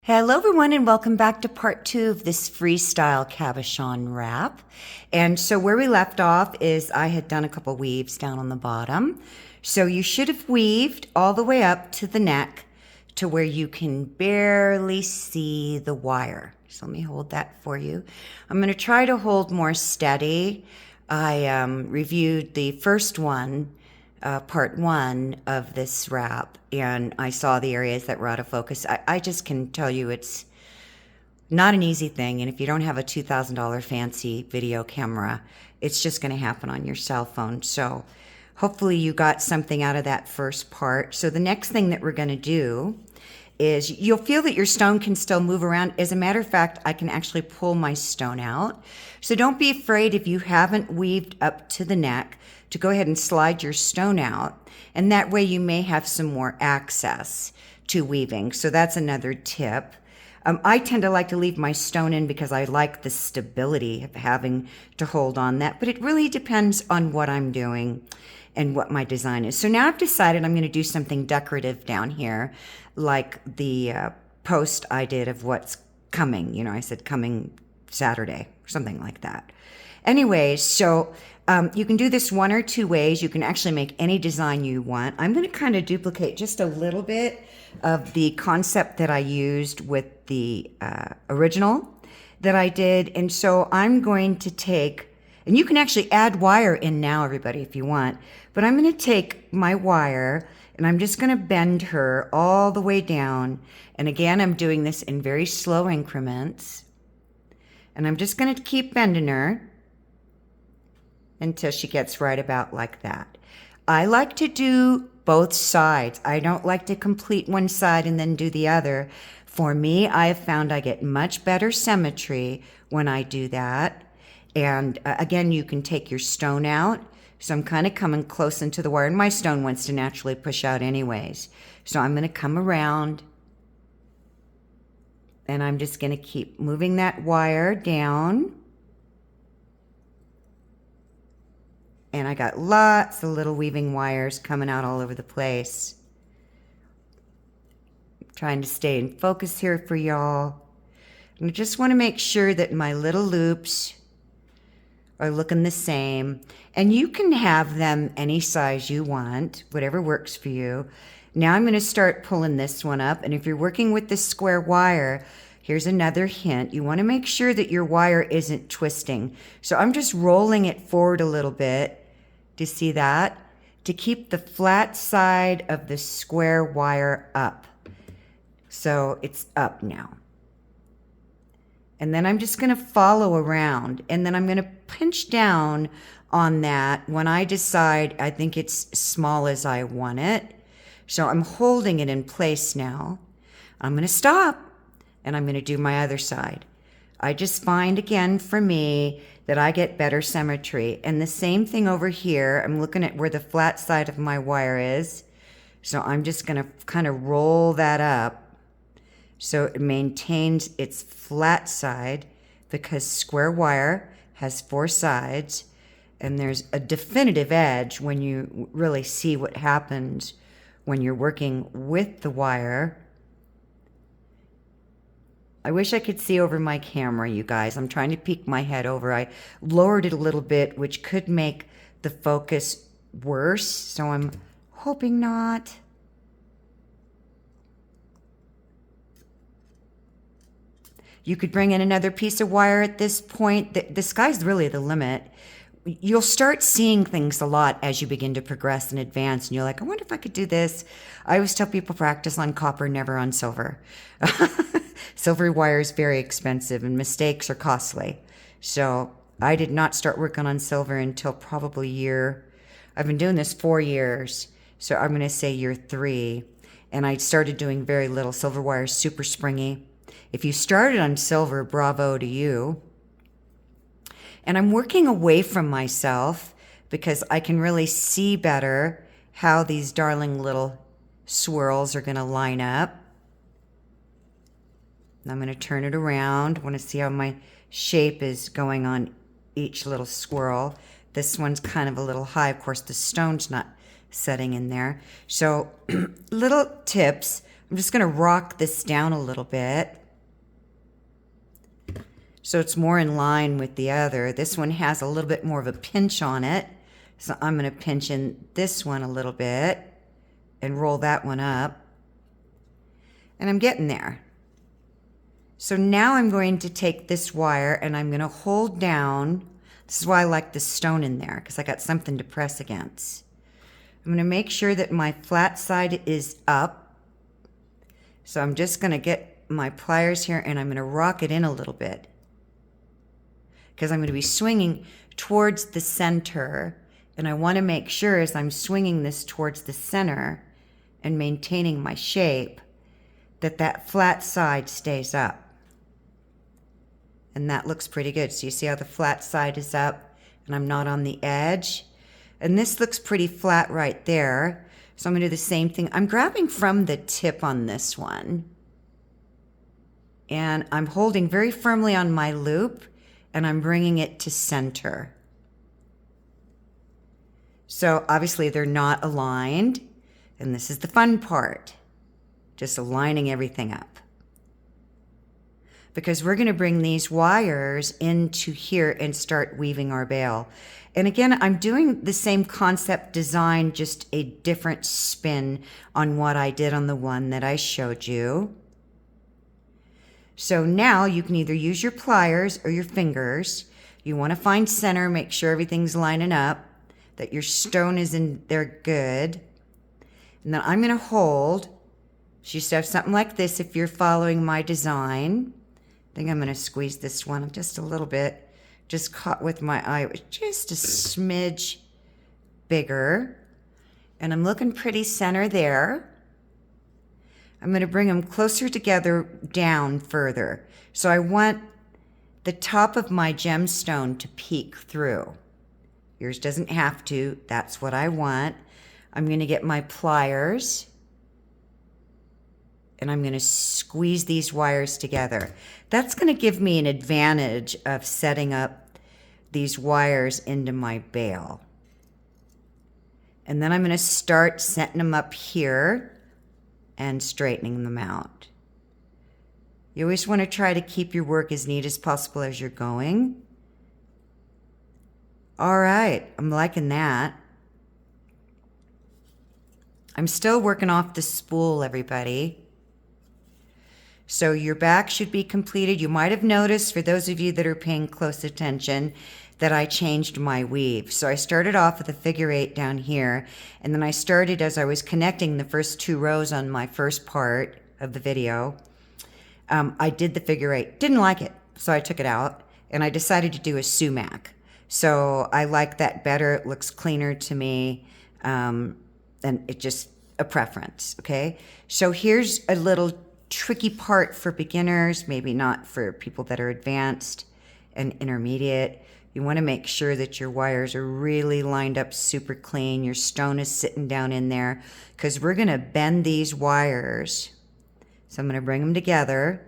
Hello everyone and welcome back to part 2 of this freestyle cabochon wrap. And so where we left off is I had done a couple weaves down on the bottom. So you should have weaved all the way up to the neck to where you can barely see the wire. So let me hold that for you. I'm going to try to hold more steady. I reviewed the first one, part 1 of this wrap, and I saw the areas that were out of focus. I just can tell you it's not an easy thing, and if you don't have a $2,000 fancy video camera, it's just going to happen on your cell phone. So hopefully you got something out of that first part. So the next thing that we're going to do is you'll feel that your stone can still move around. As a matter of fact, I can actually pull my stone out. So don't be afraid if you haven't weaved up to the neck to go ahead and slide your stone out. And that way you may have some more access to weaving. So that's another tip. I tend to like to leave my stone in because I like the stability of having to hold on that. But it really depends on what I'm doing and what my design is. So now I've decided I'm going to do something decorative down here, like the post I did of what's coming. You know, I said coming Saturday, or something like that. Anyways, so you can do this one or two ways. You can actually make any design you want. I'm going to kind of duplicate just a little bit of the concept that I used with the original that I did. And so I'm going to take, and you can actually add wire in now, everybody, if you want. But I'm going to take my wire and I'm just going to bend her all the way down. And again, I'm doing this in very slow increments. And I'm just going to keep bending her until she gets right about like that. I like to do both sides. I don't like to complete one side and then do the other. For me, I have found I get much better symmetry when I do that. And again, you can take your stone out. So I'm kind of coming close into the wire, and my stone wants to naturally push out anyways. So I'm going to come around, and I'm just going to keep moving that wire down. And I got lots of little weaving wires coming out all over the place. I'm trying to stay in focus here for y'all. And I just want to make sure that my little loops are looking the same. And you can have them any size you want, whatever works for you. Now I'm going to start pulling this one up. And if you're working with this square wire, here's another hint. You want to make sure that your wire isn't twisting. So I'm just rolling it forward a little bit. Do you see that? To keep the flat side of the square wire up. So it's up now. And then I'm just going to follow around. And then I'm going to pinch down on that when I decide I think it's small as I want it. So I'm holding it in place now. I'm going to stop. And I'm going to do my other side. I just find, again, for me, that I get better symmetry. And the same thing over here. I'm looking at where the flat side of my wire is. So I'm just going to kind of roll that up so it maintains its flat side, because square wire has 4 sides. And there's a definitive edge when you really see what happens when you're working with the wire. I wish I could see over my camera, you guys. I'm trying to peek my head over. I lowered it a little bit, which could make the focus worse. So I'm hoping not. You could bring in another piece of wire at this point. The sky's really the limit. You'll start seeing things a lot as you begin to progress and advance. And you're like, I wonder if I could do this. I always tell people practice on copper, never on silver. Silver wire is very expensive and mistakes are costly. So I did not start working on silver until probably I've been doing this 4 years. So I'm going to say year 3. And I started doing very little. Silver wire is super springy. If you started on silver, bravo to you. And I'm working away from myself because I can really see better how these darling little swirls are going to line up. I'm going to turn it around. I want to see how my shape is going on each little swirl. This one's kind of a little high. Of course, the stone's not setting in there. So little tips. I'm just going to rock this down a little bit so it's more in line with the other. This one has a little bit more of a pinch on it. So I'm going to pinch in this one a little bit and roll that one up. And I'm getting there. So now I'm going to take this wire and I'm going to hold down. This is why I like the stone in there, because I got something to press against. I'm going to make sure that my flat side is up. So I'm just going to get my pliers here and I'm going to rock it in a little bit, because I'm going to be swinging towards the center. And I want to make sure as I'm swinging this towards the center and maintaining my shape, that that flat side stays up. And that looks pretty good. So you see how the flat side is up and I'm not on the edge? And this looks pretty flat right there. So I'm going to do the same thing. I'm grabbing from the tip on this one. And I'm holding very firmly on my loop and I'm bringing it to center. So obviously they're not aligned. And this is the fun part. Just aligning everything up. Because we're going to bring these wires into here and start weaving our bail. And again, I'm doing the same concept design, just a different spin on what I did on the one that I showed you. So now you can either use your pliers or your fingers. You want to find center, make sure everything's lining up, that your stone is in there good. And then I'm going to hold. So you should have something like this if you're following my design. I think I'm going to squeeze this one just a little bit. Just caught with my eye. It was just a smidge bigger. And I'm looking pretty center there. I'm going to bring them closer together down further. So I want the top of my gemstone to peek through. Yours doesn't have to. That's what I want. I'm going to get my pliers. And I'm going to squeeze these wires together. That's going to give me an advantage of setting up these wires into my bail. And then I'm going to start setting them up here and straightening them out. You always want to try to keep your work as neat as possible as you're going. All right, I'm liking that. I'm still working off the spool, everybody. So your back should be completed. You might have noticed, for those of you that are paying close attention, that I changed my weave. So I started off with a figure 8 down here, and then I started as I was connecting the first 2 rows on my first part of the video. I did the figure 8. Didn't like it, so I took it out, and I decided to do a sumac. So I like that better. It looks cleaner to me, and it just a preference, okay? So here's a little tricky part for beginners, maybe not for people that are advanced and intermediate. You want to make sure that your wires are really lined up super clean. Your stone is sitting down in there, because we're going to bend these wires. So I'm going to bring them together.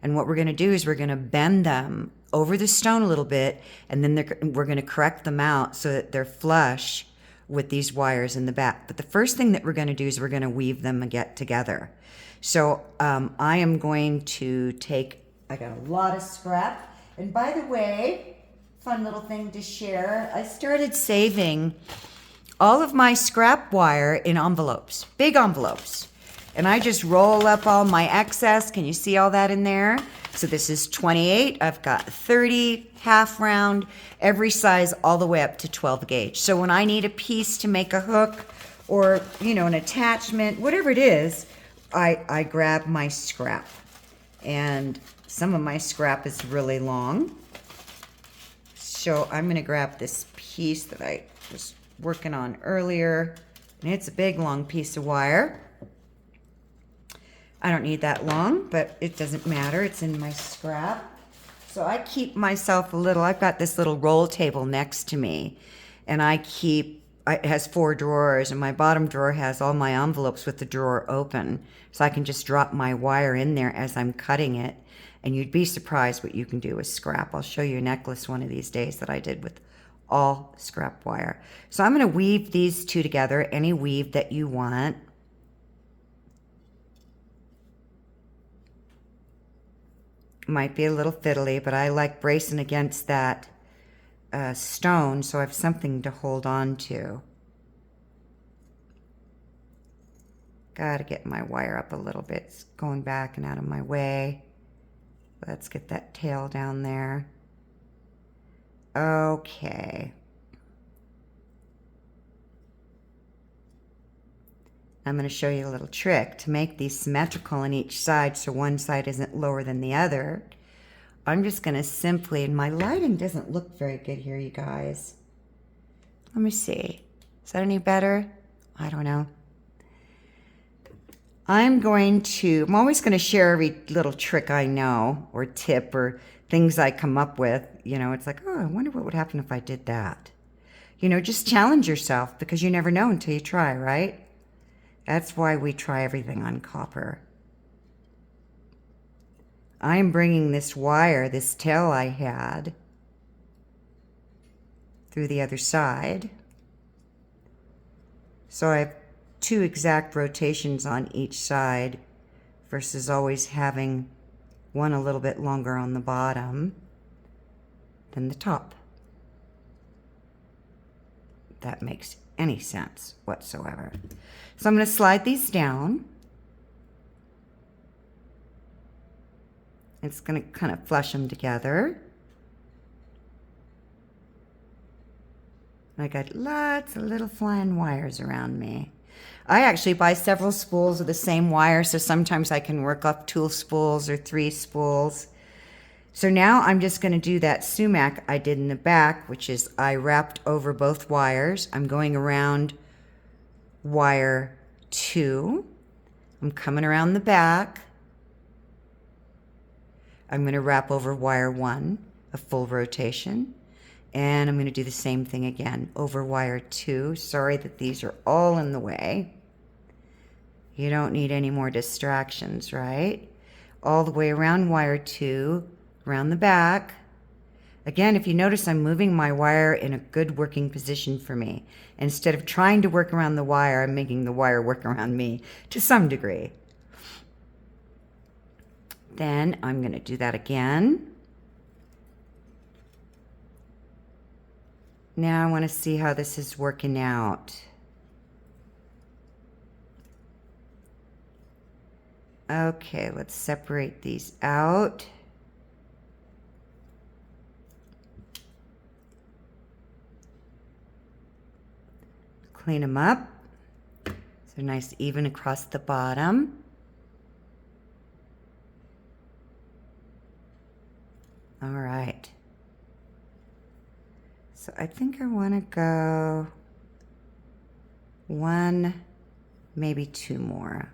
And what we're going to do is we're going to bend them over the stone a little bit, and then we're going to correct them out so that they're flush with these wires in the back. But the first thing that we're going to do is we're going to weave them together. So I am going to take, I got a lot of scrap. And by the way, fun little thing to share, I started saving all of my scrap wire in envelopes, big envelopes. And I just roll up all my excess. Can you see all that in there? So this is 28. I've got 30, half round, every size all the way up to 12 gauge. So when I need a piece to make a hook or, you know, an attachment, whatever it is, I grab my scrap. And some of my scrap is really long. So I'm going to grab this piece that I was working on earlier. And it's a big, long piece of wire. I don't need that long, but it doesn't matter. It's in my scrap. So I keep myself a little, I've got this little roll table next to me. And it has 4 drawers, and my bottom drawer has all my envelopes with the drawer open. So I can just drop my wire in there as I'm cutting it. And you'd be surprised what you can do with scrap. I'll show you a necklace one of these days that I did with all scrap wire. So I'm going to weave these 2 together, any weave that you want. Might be a little fiddly, but I like bracing against that stone so I have something to hold on to. Gotta get my wire up a little bit. It's going back and out of my way. Let's get that tail down there. Okay. I'm going to show you a little trick to make these symmetrical on each side so one side isn't lower than the other. I'm just going to simply, and my lighting doesn't look very good here, you guys. Let me see. Is that any better? I don't know. I'm always going to share every little trick I know or tip or things I come up with. You know, it's like, oh, I wonder what would happen if I did that. You know, just challenge yourself because you never know until you try, right? That's why we try everything on copper. I'm bringing this wire, this tail I had, through the other side. So I have 2 exact rotations on each side versus always having one a little bit longer on the bottom than the top. If that makes any sense whatsoever. So I'm going to slide these down. It's going to kind of flush them together. I got lots of little flying wires around me. I actually buy several spools of the same wire, so sometimes I can work off 2 spools or 3 spools. So now I'm just going to do that sumac I did in the back, which is I wrapped over both wires. I'm going around wire 2. I'm coming around the back. I'm going to wrap over wire 1, a full rotation. And I'm going to do the same thing again over wire 2. Sorry that these are all in the way. You don't need any more distractions, right? All the way around wire 2, around the back. Again, if you notice, I'm moving my wire in a good working position for me. Instead of trying to work around the wire, I'm making the wire work around me to some degree. Then I'm going to do that again. Now I want to see how this is working out. Okay, let's separate these out. Clean them up. So nice even across the bottom. All right. So I think I want to go 1, maybe 2 more.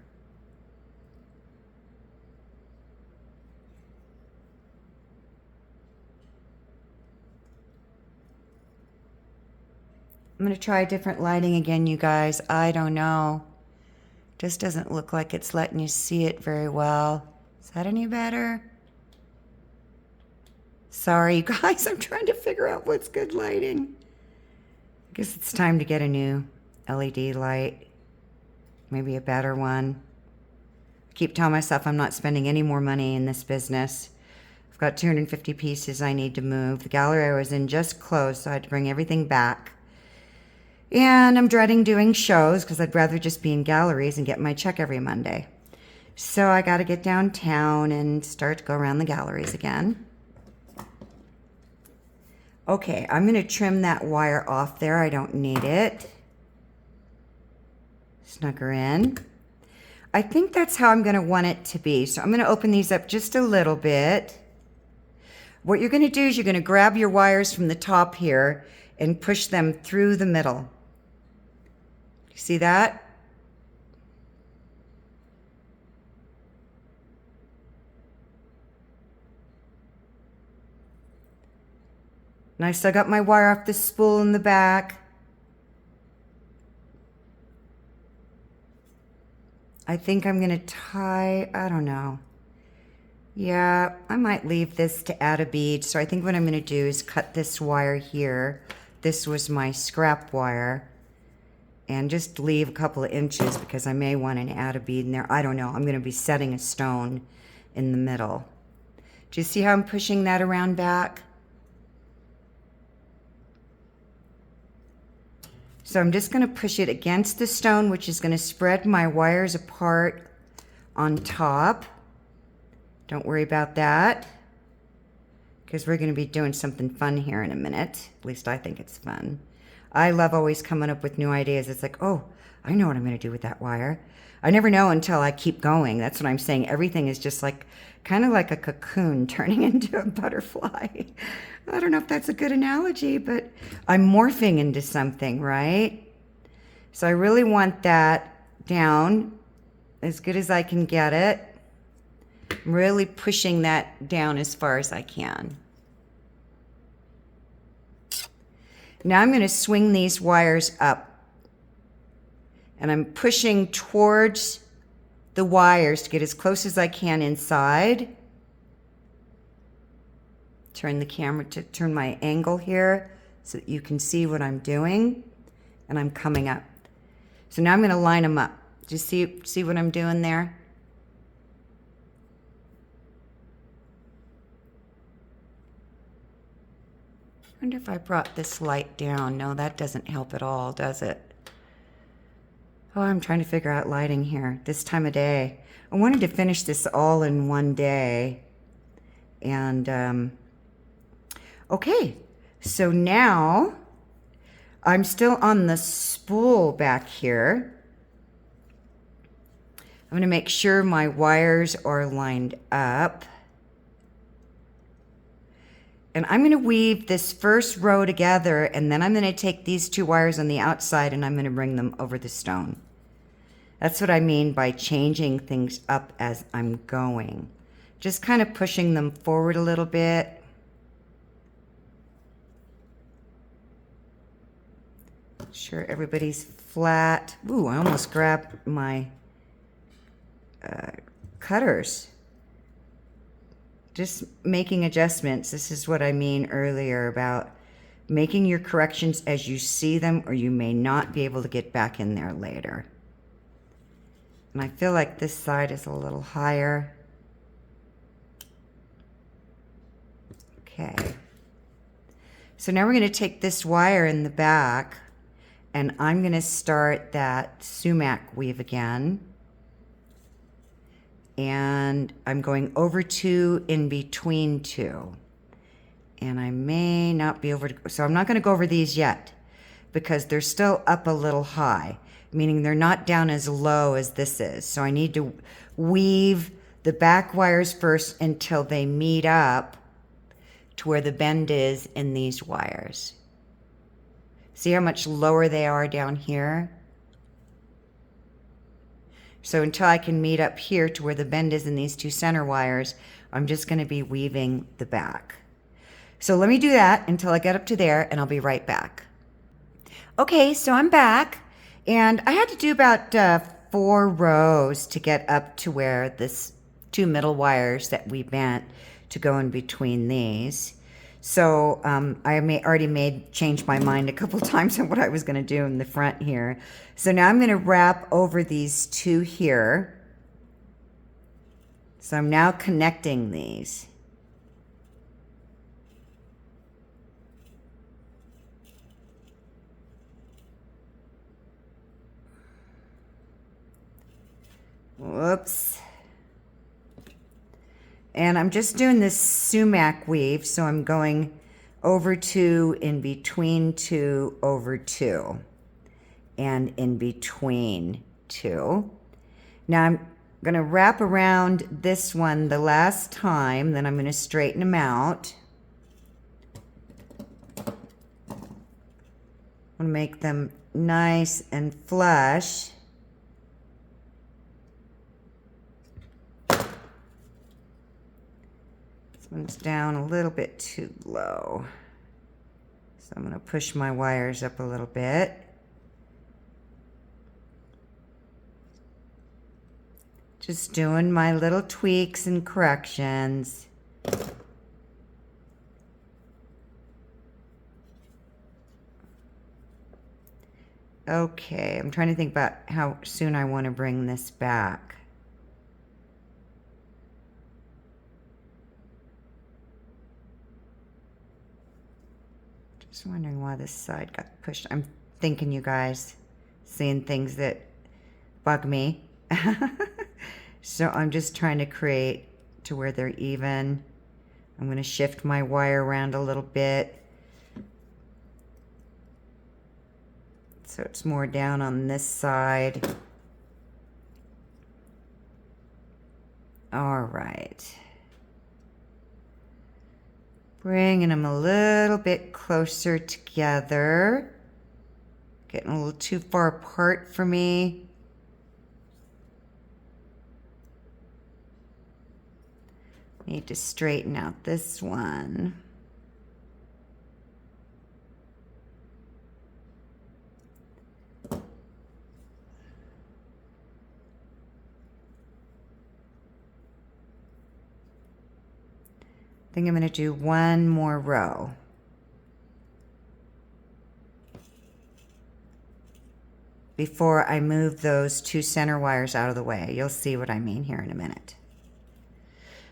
I'm going to try different lighting again, you guys. I don't know. Just doesn't look like it's letting you see it very well. Is that any better? Sorry, you guys, I'm trying to figure out what's good lighting. I guess it's time to get a new LED light. Maybe a better one. I keep telling myself I'm not spending any more money in this business. I've got 250 pieces I need to move. The gallery I was in just closed, so I had to bring everything back. And I'm dreading doing shows because I'd rather just be in galleries and get my check every Monday. So I got to get downtown and start to go around the galleries again. Okay, I'm going to trim that wire off there. I don't need it. Snug her in. I think that's how I'm going to want it to be. So I'm going to open these up just a little bit. What you're going to do is you're going to grab your wires from the top here and push them through the middle. You see that? And I still got my wire off the spool in the back. I think I'm going to tie, I don't know. Yeah, I might leave this to add a bead. So I think what I'm going to do is cut this wire here. This was my scrap wire. And just leave a couple of inches because I may want to add a bead in there. I don't know. I'm going to be setting a stone in the middle. Do you see how I'm pushing that around back? So I'm just going to push it against the stone, which is going to spread my wires apart on top. Don't worry about that, because we're going to be doing something fun here in a minute. At least I think it's fun. I love always coming up with new ideas. It's like, oh, I know what I'm going to do with that wire. I never know until I keep going. That's what I'm saying. Everything is just like, kind of like a cocoon turning into a butterfly. I don't know if that's a good analogy, but I'm morphing into something, right? So I really want that down as good as I can get it. I'm really pushing that down as far as I can. Now I'm going to swing these wires up. And I'm pushing towards the wires to get as close as I can inside. Turn the camera to turn my angle here so that you can see what I'm doing. And I'm coming up. So now I'm going to line them up. Do you see what I'm doing there? I wonder if I brought this light down. No, that doesn't help at all, does it? Oh, I'm trying to figure out lighting here this time of day. I wanted to finish this all in one day. And, okay. So now I'm still on the spool back here. I'm going to make sure my wires are lined up. And I'm going to weave this first row together, and then I'm going to take these two wires on the outside and I'm going to bring them over the stone. That's what I mean by changing things up as I'm going. Just kind of pushing them forward a little bit. Sure everybody's flat. Ooh, I almost grabbed my cutters. Just making adjustments. This is what I mean earlier about making your corrections as you see them, or you may not be able to get back in there later. And I feel like this side is a little higher. Okay. So now we're going to take this wire in the back, and I'm going to start that sumac weave again. And I'm going over two, in between two. And I may not be over, so I'm not going to go over these yet, because they're still up a little high, meaning they're not down as low as this is. So I need to weave the back wires first until they meet up to where the bend is in these wires. See how much lower they are down here? So until I can meet up here to where the bend is in these two center wires, I'm just going to be weaving the back. So let me do that until I get up to there, and I'll be right back. Okay, so I'm back, and I had to do about 4 rows to get up to where this 2 middle wires that we bent to go in between these. So I already changed my mind a couple times on what I was going to do in the front here. So now I'm going to wrap over these 2 here. So I'm now connecting these. Whoops. And I'm just doing this sumac weave, so I'm going over 2, in between 2, over 2, and in between 2. Now I'm going to wrap around this one the last time, then I'm going to straighten them out. I want to make them nice and flush. One's down a little bit too low. So I'm going to push my wires up a little bit. Just doing my little tweaks and corrections. Okay, I'm trying to think about how soon I want to bring this back. Just wondering why this side got pushed. I'm thinking, you guys, seeing things that bug me. So I'm just trying to create to where they're even. I'm going to shift my wire around a little bit so it's more down on this side. All right. Bringing them a little bit closer together. Getting a little too far apart for me. Need to straighten out this one. I think I'm going to do one more row. Before I move those two center wires out of the way. You'll see what I mean here in a minute.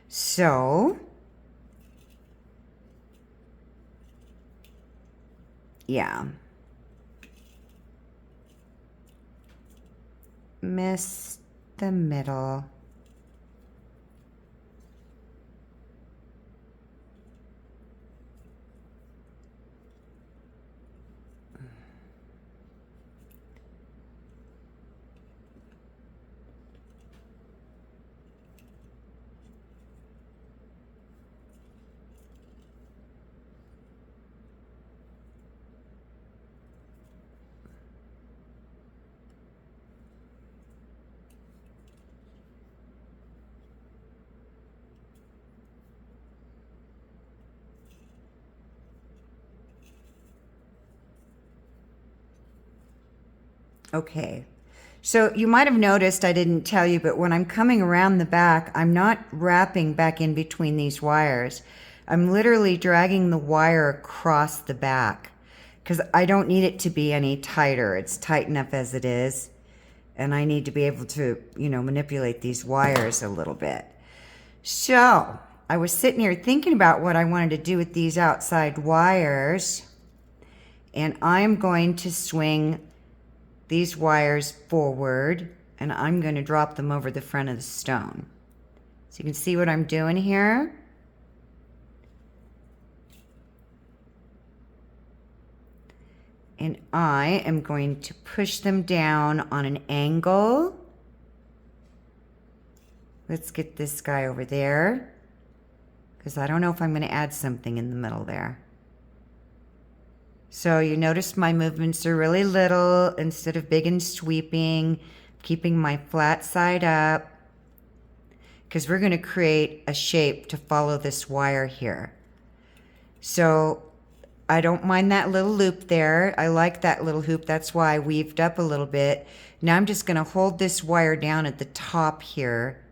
So, yeah. Miss the middle. Okay, so you might have noticed I didn't tell you, but when I'm coming around the back, I'm not wrapping back in between these wires. I'm literally dragging the wire across the back because I don't need it to be any tighter. It's tight enough as it is, and I need to be able to, you know, manipulate these wires a little bit. So I was sitting here thinking about what I wanted to do with these outside wires, and I'm going to swing these wires forward, and I'm going to drop them over the front of the stone. So you can see what I'm doing here. And I am going to push them down on an angle. Let's get this guy over there, because I don't know if I'm going to add something in the middle there. So you notice my movements are really little instead of big and sweeping, keeping my flat side up, because we're going to create a shape to follow this wire here. So I don't mind that little loop there. I like that little hoop. That's why I weaved up a little bit. Now I'm just going to hold this wire down at the top here,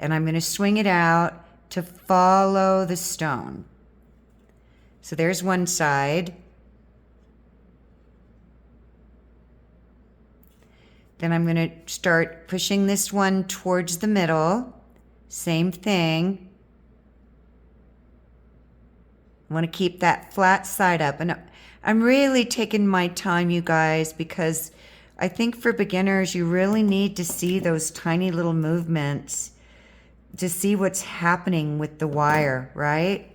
and I'm going to swing it out to follow the stone. So there's one side. Then I'm going to start pushing this one towards the middle. Same thing. I want to keep that flat side up. And I'm really taking my time, you guys, because I think for beginners, you really need to see those tiny little movements to see what's happening with the wire, right?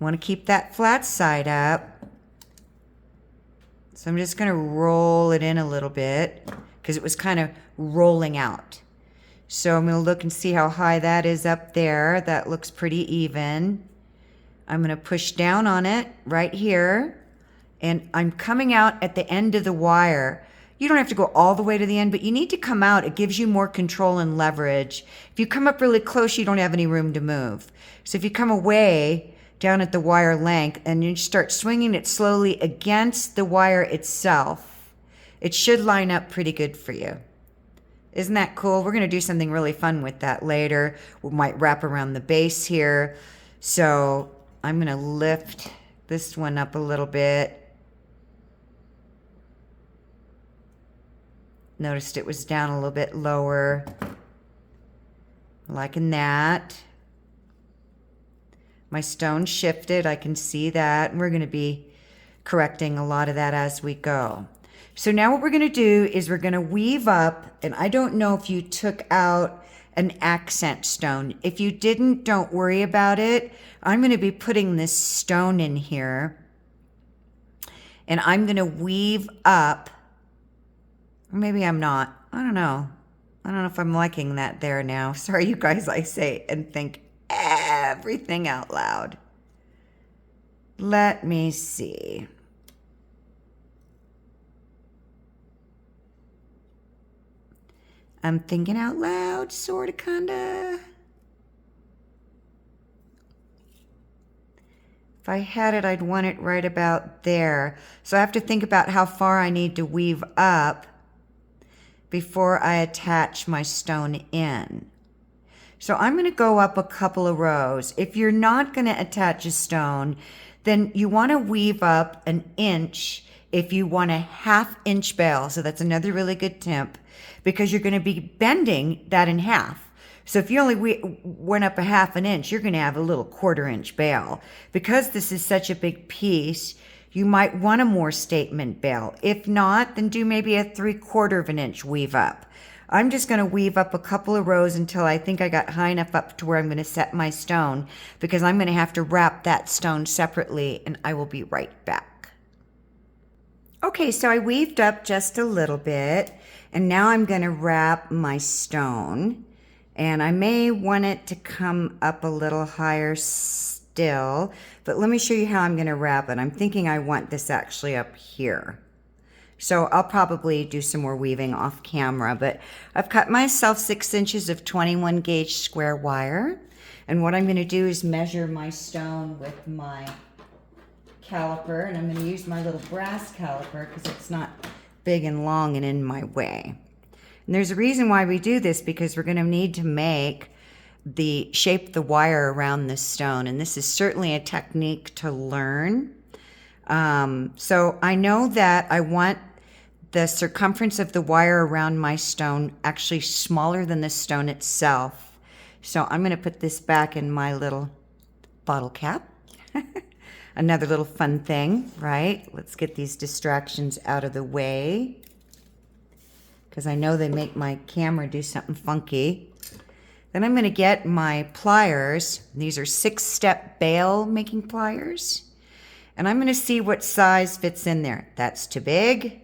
I want to keep that flat side up. So I'm just going to roll it in a little bit because it was kind of rolling out. So I'm going to look and see how high that is up there. That looks pretty even. I'm going to push down on it right here. And I'm coming out at the end of the wire. You don't have to go all the way to the end, but you need to come out. It gives you more control and leverage. If you come up really close, you don't have any room to move. So if you come away down at the wire length and you start swinging it slowly against the wire itself, it should line up pretty good for you. Isn't that cool? We're going to do something really fun with that later. We might wrap around the base here. So I'm going to lift this one up a little bit. Noticed it was down a little bit lower. Liking that. My stone shifted. I can see that. And we're going to be correcting a lot of that as we go. So now what we're going to do is we're going to weave up. And I don't know if you took out an accent stone. If you didn't, don't worry about it. I'm going to be putting this stone in here. And I'm going to weave up. Or maybe I'm not. I don't know. I don't know if I'm liking that there now. Sorry, you guys, I say and think everything out loud. Let me see. I'm thinking out loud, sort of, kinda. If I had it, I'd want it right about there. So I have to think about how far I need to weave up before I attach my stone in. So I'm going to go up a couple of rows. If you're not going to attach a stone, then you want to weave up an inch if you want a 1/2 inch bail. So that's another really good tip, because you're going to be bending that in half. So if you only went up a 1/2 inch, you're going to have a little 1/4 inch bail. Because this is such a big piece, you might want a more statement bail. If not, then do maybe a 3/4 inch weave up. I'm just going to weave up a couple of rows until I think I got high enough up to where I'm going to set my stone, because I'm going to have to wrap that stone separately, and I will be right back. Okay, so I weaved up just a little bit, and now I'm going to wrap my stone, and I may want it to come up a little higher still, but let me show you how I'm going to wrap it. I'm thinking I want this actually up here. So I'll probably do some more weaving off camera, but I've cut myself 6 inches of 21 gauge square wire. And what I'm going to do is measure my stone with my caliper, and I'm going to use my little brass caliper because it's not big and long and in my way. And there's a reason why we do this, because we're going to need to make shape the wire around this stone. And this is certainly a technique to learn. So I know that I want the circumference of the wire around my stone actually smaller than the stone itself. So I'm going to put this back in my little bottle cap. Another little fun thing, right? Let's get these distractions out of the way, because I know they make my camera do something funky. Then I'm going to get my pliers. These are 6-step bail making pliers. And I'm going to see what size fits in there. That's too big.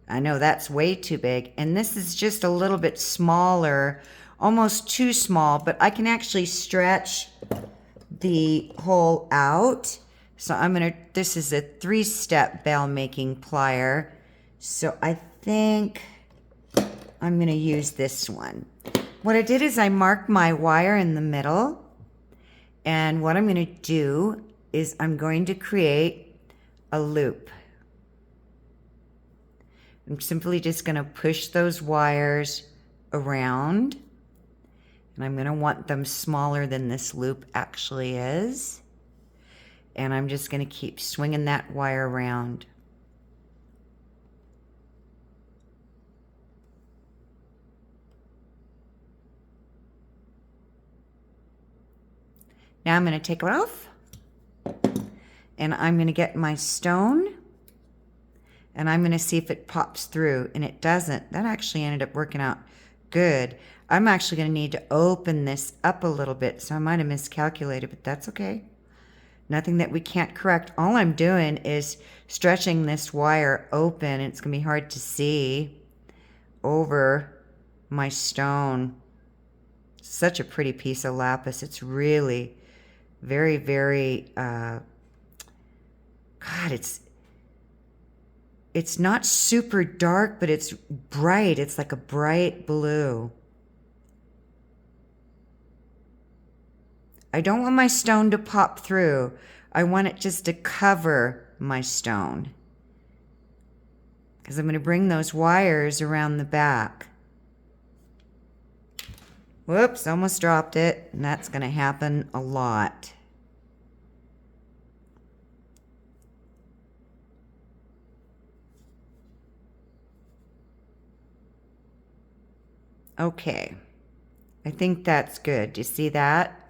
I know that's way too big. And this is just a little bit smaller, almost too small, but I can actually stretch the hole out. So this is a 3-step bail making plier. So I think I'm going to use this one. What I did is I marked my wire in the middle. And what I'm going to do is I'm going to create a loop. I'm simply just going to push those wires around, and I'm going to want them smaller than this loop actually is. And I'm just going to keep swinging that wire around. Now I'm going to take it off, and I'm going to get my stone, and I'm going to see if it pops through, and it doesn't. That actually ended up working out good. I'm actually going to need to open this up a little bit, so I might have miscalculated, but that's okay. Nothing that we can't correct. All I'm doing is stretching this wire open. It's going to be hard to see over my stone. Such a pretty piece of lapis. It's really very, very, God, it's not super dark, but it's bright. It's like a bright blue. I don't want my stone to pop through. I want it just to cover my stone, because I'm going to bring those wires around the back. Whoops, almost dropped it, and that's going to happen a lot. Okay, I think that's good. Do you see that?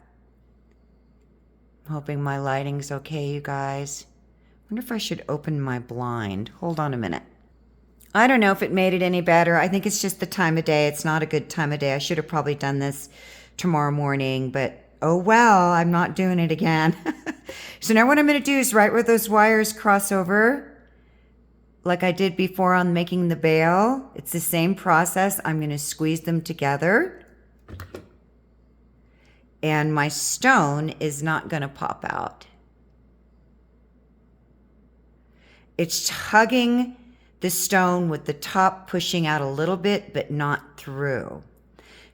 I'm hoping my lighting's okay, you guys. I wonder if I should open my blind. Hold on a minute. I don't know if it made it any better. I think it's just the time of day. It's not a good time of day. I should have probably done this tomorrow morning, but oh well, I'm not doing it again. So now what I'm going to do is right where those wires cross over, like I did before on making the bail, it's the same process. I'm going to squeeze them together. And my stone is not going to pop out. It's hugging the stone with the top pushing out a little bit, but not through.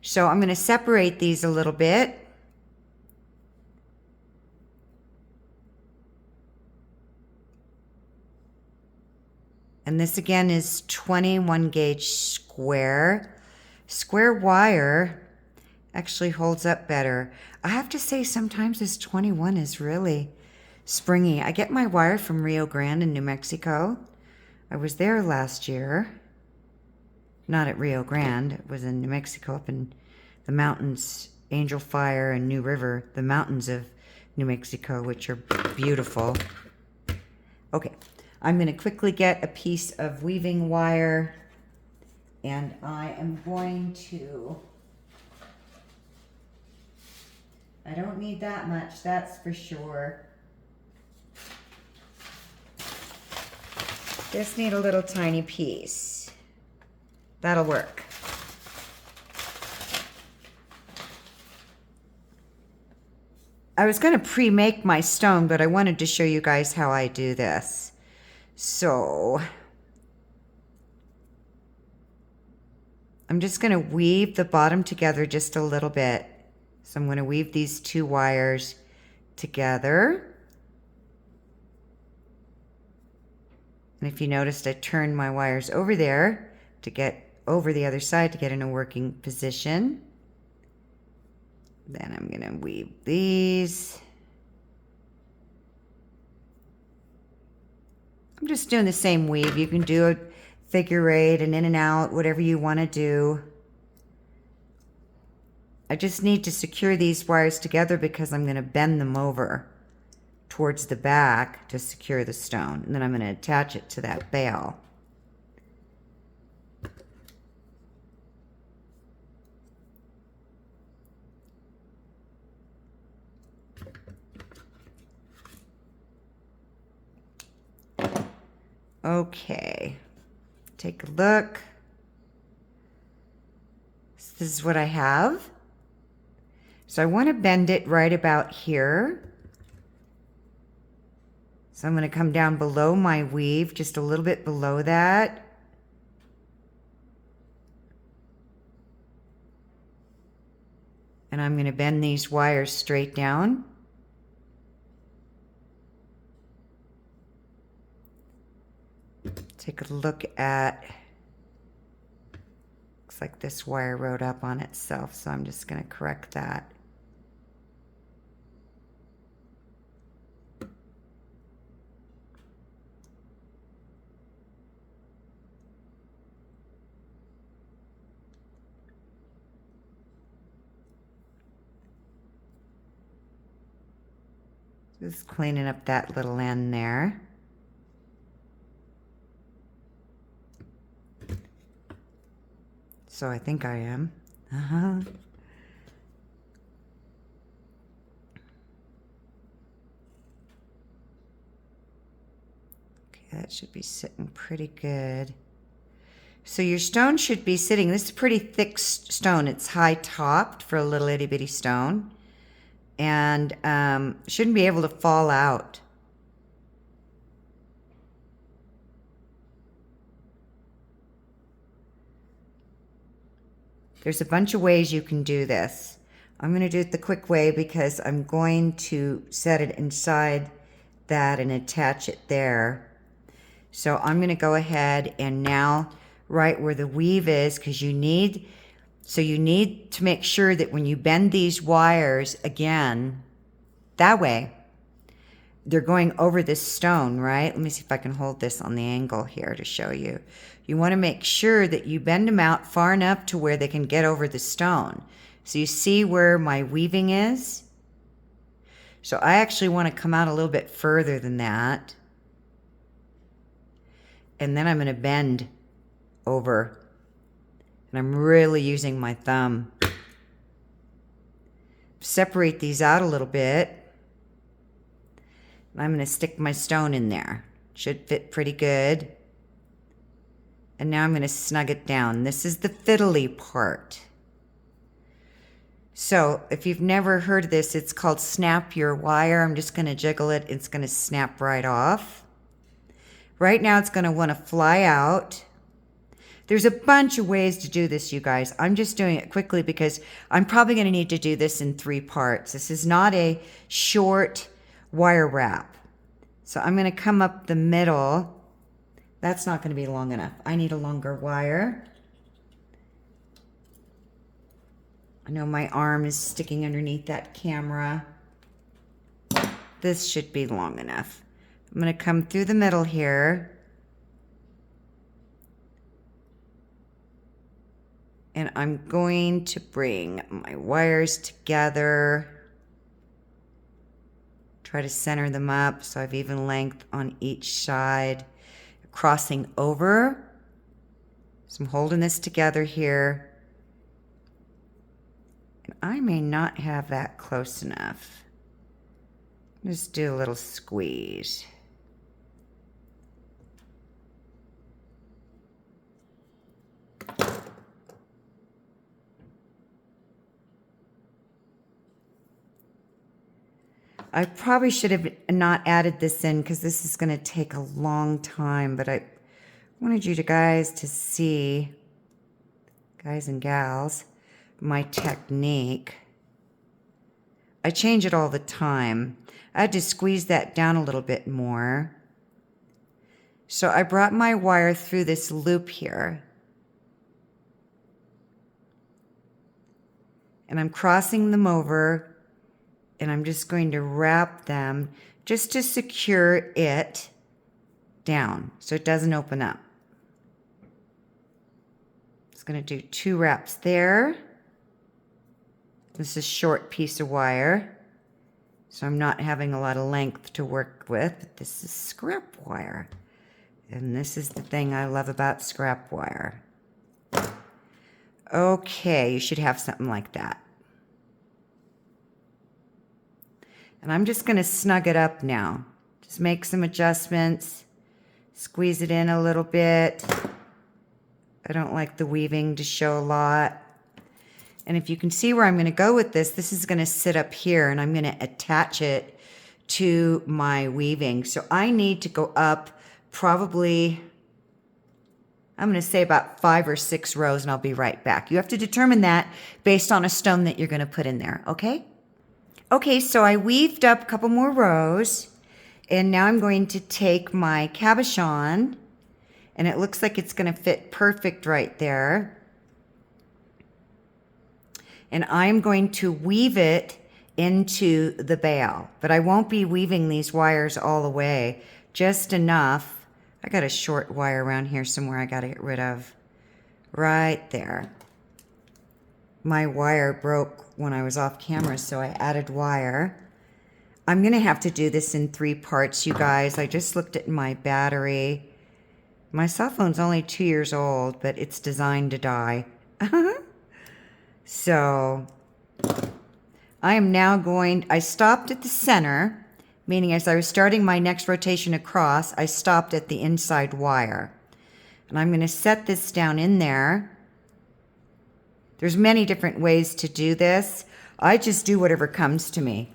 So I'm going to separate these a little bit. And this again is 21 gauge square. Square wire actually holds up better. I have to say sometimes this 21 is really springy. I get my wire from Rio Grande in New Mexico. I was there last year. Not at Rio Grande. It was in New Mexico up in the mountains, Angel Fire and New River, the mountains of New Mexico, which are beautiful. Okay, I'm going to quickly get a piece of weaving wire, and I am going to, I don't need that much, that's for sure. Just need a little tiny piece. That'll work. I was going to pre-make my stone, but I wanted to show you guys how I do this. So I'm just going to weave the bottom together just a little bit. So I'm going to weave these two wires together. And if you noticed, I turned my wires over there to get over the other side to get in a working position. Then I'm going to weave these. I'm just doing the same weave. You can do a figure eight and in and out, whatever you want to do. I just need to secure these wires together because I'm going to bend them over towards the back to secure the stone. And then I'm going to attach it to that bail. Okay, take a look. So this is what I have. So I want to bend it right about here. So I'm going to come down below my weave, just a little bit below that. And I'm going to bend these wires straight down. Take a look at, looks like this wire rode up on itself, so I'm just going to correct that. Just cleaning up that little end there. So I think I am. Okay, that should be sitting pretty good. So your stone should be sitting, this is a pretty thick stone. It's high topped for a little itty bitty stone. And shouldn't be able to fall out. There's a bunch of ways you can do this. I'm going to do it the quick way because I'm going to set it inside that and attach it there. So I'm going to go ahead and now right where the weave is, because you need to make sure that when you bend these wires again, that way, they're going over this stone, right? Let me see if I can hold this on the angle here to show you. You want to make sure that you bend them out far enough to where they can get over the stone. So you see where my weaving is? So I actually want to come out a little bit further than that. And then I'm going to bend over. And I'm really using my thumb. Separate these out a little bit. And I'm going to stick my stone in there. Should fit pretty good. And now I'm going to snug it down. This is the fiddly part. So if you've never heard of this, it's called snap your wire. I'm just going to jiggle it. It's going to snap right off. Right now it's going to want to fly out. There's a bunch of ways to do this, you guys. I'm just doing it quickly because I'm probably going to need to do this in 3 parts. This is not a short wire wrap. So I'm going to come up the middle. That's not going to be long enough. I need a longer wire. I know my arm is sticking underneath that camera. This should be long enough. I'm going to come through the middle here. And I'm going to bring my wires together. Try to center them up so I have even length on each side. Crossing over. So I'm holding this together here. And I may not have that close enough. Just do a little squeeze. I probably should have not added this in because this is going to take a long time, but I wanted you guys to see, guys and gals, my technique. I change it all the time. I had to squeeze that down a little bit more. So I brought my wire through this loop here. And I'm crossing them over. And I'm just going to wrap them just to secure it down so it doesn't open up. Just going to do 2 wraps there. This is a short piece of wire, so I'm not having a lot of length to work with. This is scrap wire. And this is the thing I love about scrap wire. Okay, you should have something like that. And I'm just going to snug it up now. Just make some adjustments. Squeeze it in a little bit. I don't like the weaving to show a lot. And if you can see where I'm going to go with this, this is going to sit up here and I'm going to attach it to my weaving. So I need to go up probably, I'm going to say about 5 or 6 rows and I'll be right back. You have to determine that based on a stone that you're going to put in there, okay? Okay, so I weaved up a couple more rows, and now I'm going to take my cabochon, and it looks like it's going to fit perfect right there. And I'm going to weave it into the bail, but I won't be weaving these wires all the way, just enough. I got a short wire around here somewhere I got to get rid of. Right there. My wire broke when I was off camera, so I added wire. I'm going to have to do this in 3 parts, you guys. I just looked at my battery. My cell phone's only 2 years old, but it's designed to die. So I am now I stopped at the center, meaning as I was starting my next rotation across, I stopped at the inside wire. And I'm going to set this down in there. There's many different ways to do this. I just do whatever comes to me.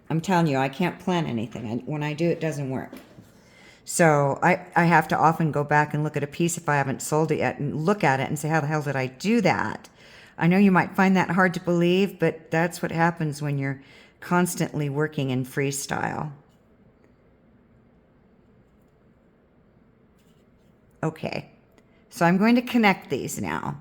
I'm telling you, I can't plan anything. When I do, it doesn't work. So I have to often go back and look at a piece if I haven't sold it yet and look at it and say, how the hell did I do that? I know you might find that hard to believe, but that's what happens when you're constantly working in freestyle. Okay, so I'm going to connect these now.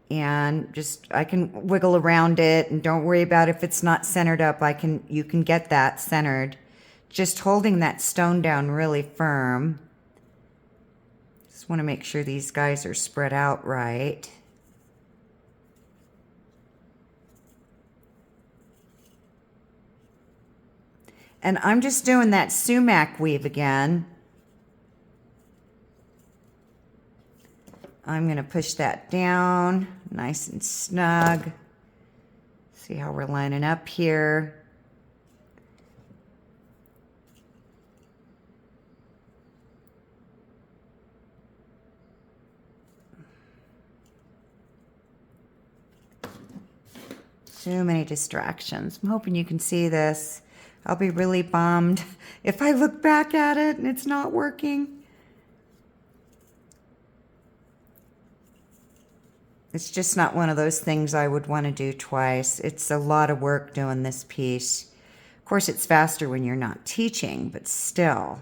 And I can wiggle around it, and don't worry about if it's not centered up. You can get that centered. Just holding that stone down really firm. Just want to make sure these guys are spread out right. And I'm just doing that sumac weave again. I'm going to push that down nice and snug. See how we're lining up here. Too many distractions. I'm hoping you can see this. I'll be really bummed if I look back at it and it's not working. It's just not one of those things I would want to do twice. It's a lot of work doing this piece. Of course, it's faster when you're not teaching, but still.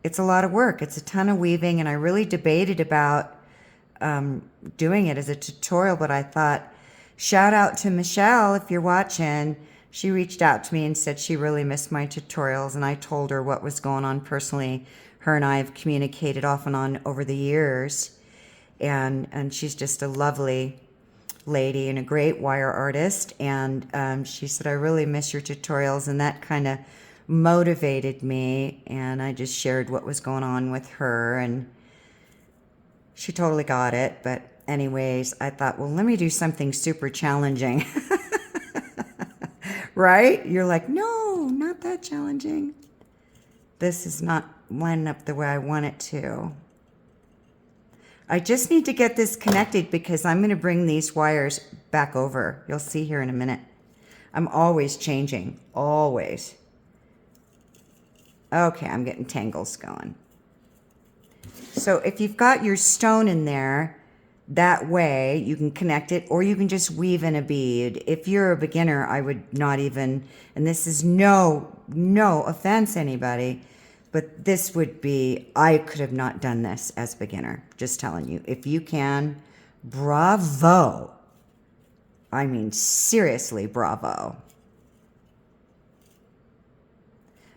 It's a lot of work. It's a ton of weaving, and I really debated about doing it as a tutorial, but I thought, shout out to Michelle if you're watching. She reached out to me and said she really missed my tutorials, and I told her what was going on personally. Her and I have communicated off and on over the years, and she's just a lovely lady and a great wire artist, and she said, I really miss your tutorials, and that kind of motivated me, and I just shared what was going on with her, and she totally got it. But anyways, I thought, well, let me do something super challenging. Right? You're like, no, not that challenging. This is not lining up the way I want it to. I just need to get this connected because I'm going to bring these wires back over. You'll see here in a minute. I'm always changing, always. Okay, I'm getting tangles going. So if you've got your stone in there, that way you can connect it, or you can just weave in a bead. If you're a beginner, I would not even, and this is no offense anybody, but this would be, I could have not done this as a beginner. Just telling you, if you can, bravo. I mean, seriously, bravo.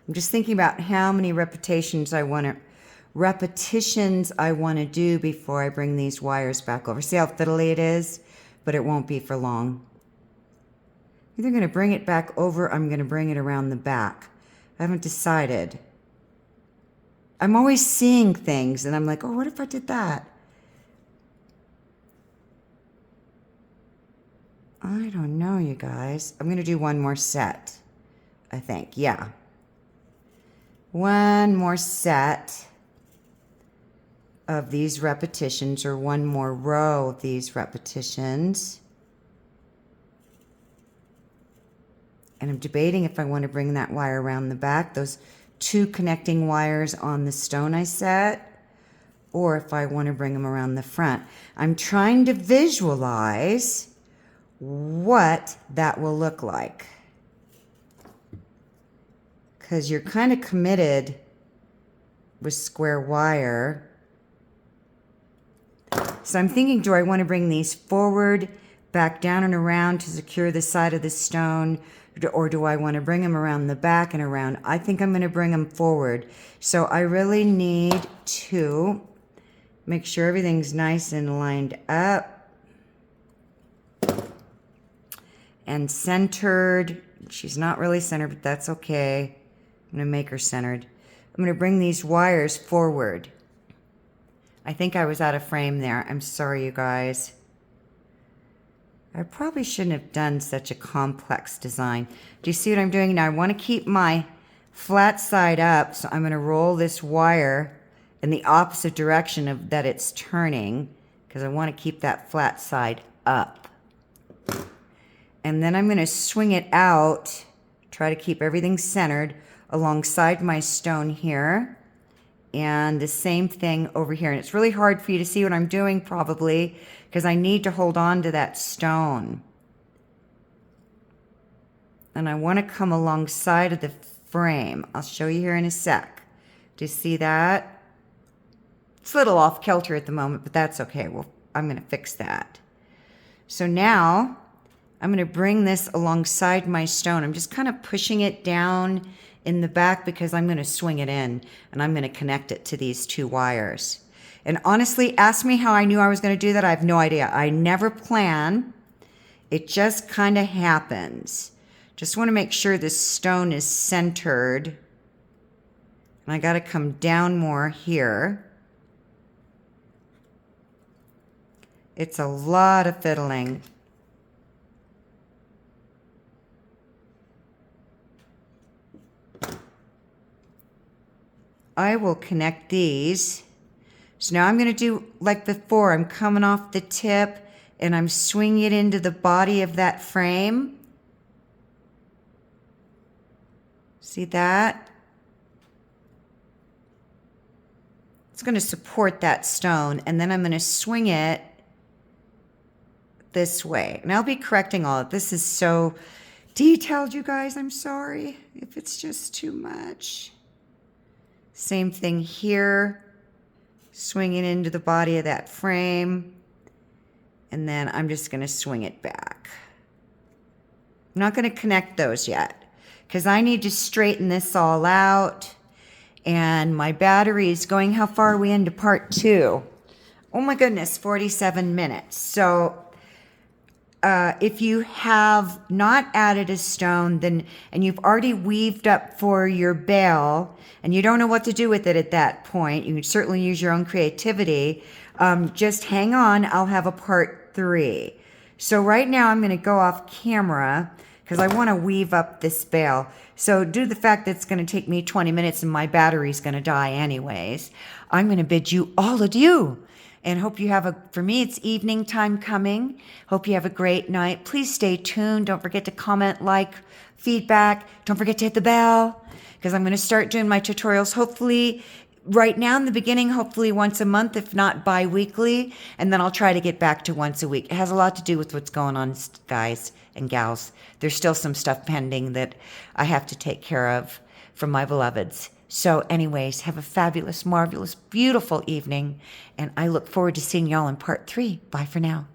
I'm just thinking about how many repetitions I want to do before I bring these wires back over. See how fiddly it is? But it won't be for long. I'm either going to bring it back over, I'm going to bring it around the back. I haven't decided. I'm always seeing things, and I'm like, oh, what if I did that? I don't know, you guys. I'm going to do one more set, I think. Yeah. One more set of these repetitions, or one more row of these repetitions. And I'm debating if I want to bring that wire around the back, those two connecting wires on the stone I set, or if I want to bring them around the front. I'm trying to visualize what that will look like, because you're kind of committed with square wire. So I'm thinking, do I want to bring these forward, back down and around to secure the side of the stone, or do I want to bring them around the back and around? I think I'm going to bring them forward. So I really need to make sure everything's nice and lined up and centered. She's not really centered, but that's okay. I'm going to make her centered. I'm going to bring these wires forward. I think I was out of frame there. I'm sorry, you guys. I probably shouldn't have done such a complex design. Do you see what I'm doing now? I want to keep my flat side up, so I'm going to roll this wire in the opposite direction of that it's turning, because I want to keep that flat side up. And then I'm going to swing it out, try to keep everything centered alongside my stone here. And the same thing over here. And it's really hard for you to see what I'm doing probably, because I need to hold on to that stone. And I want to come alongside of the frame. I'll show you here in a sec. Do you see that? It's a little off kilter at the moment, but that's okay. Well, I'm going to fix that. So now I'm going to bring this alongside my stone. I'm just kind of pushing it down in the back because I'm going to swing it in, and I'm going to connect it to these two wires. And honestly, ask me how I knew I was going to do that. I have no idea. I never plan. It just kind of happens. Just want to make sure this stone is centered. And I got to come down more here. It's a lot of fiddling. I will connect these. So now I'm going to do like before. I'm coming off the tip and I'm swinging it into the body of that frame. See that? It's going to support that stone, and then I'm going to swing it this way. And I'll be correcting all of this. Is so detailed, you guys. I'm sorry if it's just too much. Same thing here. Swing it into the body of that frame. And then I'm just going to swing it back. I'm not going to connect those yet because I need to straighten this all out. And my battery is going, how far are we into part 2? Oh my goodness, 47 minutes. So if you have not added a stone, then and you've already weaved up for your bale and you don't know what to do with it at that point, you can certainly use your own creativity. Just hang on, I'll have a part 3. So right now I'm going to go off camera because I want to weave up this bale. So due to the fact that it's going to take me 20 minutes and my battery's going to die anyways, I'm going to bid you all adieu. And hope you have for me, it's evening time coming. Hope you have a great night. Please stay tuned. Don't forget to comment, like, feedback. Don't forget to hit the bell because I'm going to start doing my tutorials hopefully right now in the beginning, hopefully once a month, if not bi-weekly. And then I'll try to get back to once a week. It has a lot to do with what's going on, guys and gals. There's still some stuff pending that I have to take care of from my beloveds. So anyways, have a fabulous, marvelous, beautiful evening. And I look forward to seeing y'all in part 3. Bye for now.